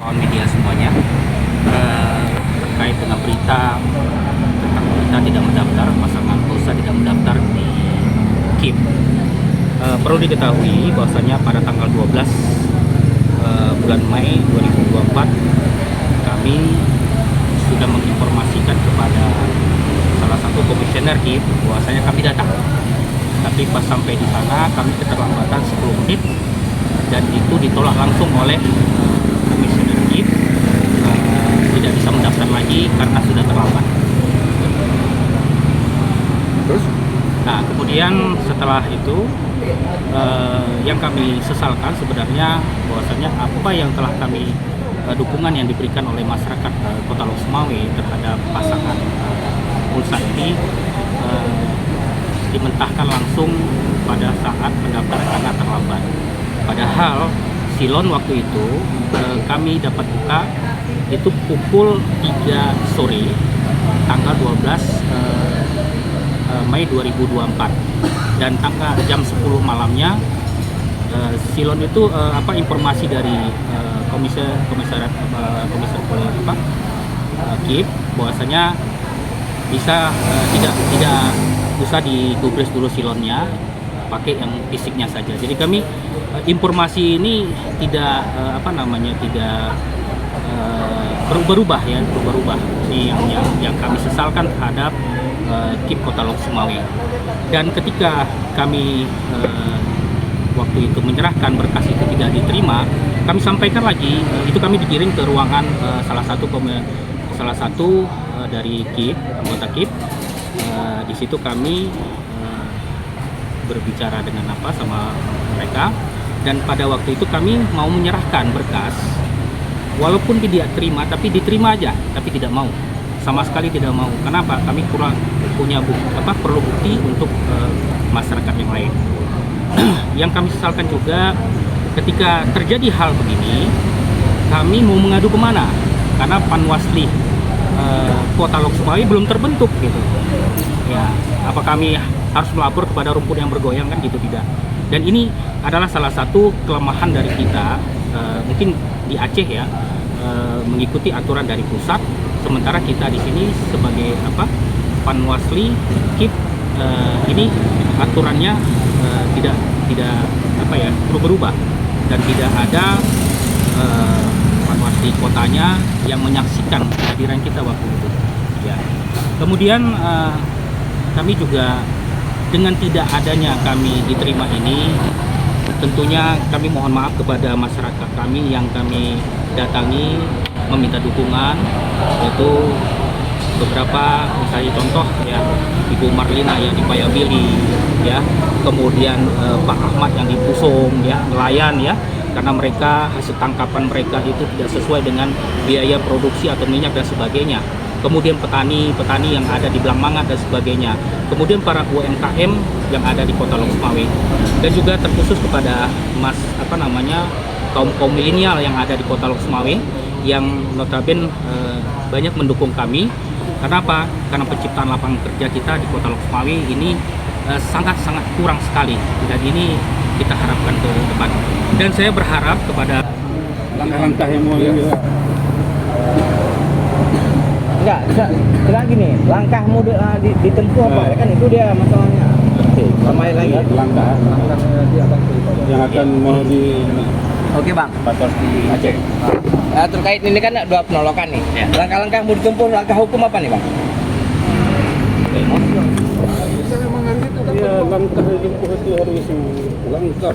kawan media semuanya terkait dengan berita tentang kita tidak mendaftar, pasangan Kosa tidak mendaftar di KIP. Perlu diketahui bahwasanya pada tanggal 12 bulan Mei 2024 kami sudah menginformasikan kepada salah satu komisioner KIP bahwasanya kami datang. Tapi pas sampai di sana kami keterlambatan 10 menit dan itu ditolak langsung oleh komisioner KIP, tidak bisa mendaftar lagi karena sudah terlambat. Terus? Nah, kemudian setelah itu yang kami sesalkan sebenarnya bahwasanya apa yang telah kami dukungan yang diberikan oleh masyarakat Kota Lok Sumawe terhadap pasangan Pulsa ini dimentahkan langsung pada saat pendaftaran karena terlambat. Padahal silon waktu itu kami dapat buka itu pukul 3 sore tanggal 12 Mei 2024 dan tanggal jam 10 malamnya silon itu informasi dari komisariat KIP bahwasanya bisa tidak bisa digubris dulu silonnya, pakai yang fisiknya saja. Jadi kami informasi ini tidak tidak berubah-ubah ya, berubah-ubah. Ini yang kami sesalkan terhadap KIP Kota Lok Sumawe. Dan ketika kami waktu itu menyerahkan berkas itu tidak diterima, kami sampaikan lagi, itu kami dikirim ke ruangan salah satu dari KIP, anggota KIP. Di situ kami berbicara dengan sama mereka, dan pada waktu itu kami mau menyerahkan berkas walaupun tidak terima, tapi diterima aja, tapi tidak mau, sama sekali tidak mau. Kenapa? Kami kurang punya perlu bukti untuk masyarakat yang lain. Yang kami sesalkan juga ketika terjadi hal begini, kami mau mengadu kemana? Karena Panwasli Kota Lok Sumawe belum terbentuk gitu. Ya, apa kami harus melapor kepada rumput yang bergoyang kan gitu? Tidak. Dan ini adalah salah satu kelemahan dari kita, mungkin di Aceh ya, mengikuti aturan dari pusat, sementara kita di sini sebagai Panwasli KIP ini aturannya tidak berubah dan tidak ada Panwasli kotanya yang menyaksikan kehadiran kita waktu itu. Ya. Kemudian kami juga dengan tidak adanya kami diterima ini, tentunya kami mohon maaf kepada masyarakat kami yang kami datangi meminta dukungan, yaitu beberapa, misalnya contoh ya, Ibu Marlina yang di Payabili ya, kemudian Pak Ahmad yang di Pusong ya, nelayan ya, karena mereka hasil tangkapan mereka itu tidak sesuai dengan biaya produksi atau minyak dan sebagainya. Kemudian petani yang ada di Blangmangat dan sebagainya. Kemudian para UMKM yang ada di Kota Lok Sumawe, dan juga terkhusus kepada kaum milenial yang ada di Kota Lok Sumawe yang notabene banyak mendukung kami. Kenapa? Karena penciptaan lapangan kerja kita di Kota Lok Sumawe ini sangat-sangat kurang sekali, dan ini kita harapkan ke depan. Dan saya berharap kepada Langkah-langkah yang mau enggak gini, langkahmu ditempuh apa? Kan itu dia masalahnya. Ramai lagi. Langkah yang akan mau di Oke bang. batas di Aceh. Terkait ini kan dua penolakan nih. Ya. Langkah-langkah mau ditempuh, langkah hukum apa nih bang? Ya, langkah itu harus langkah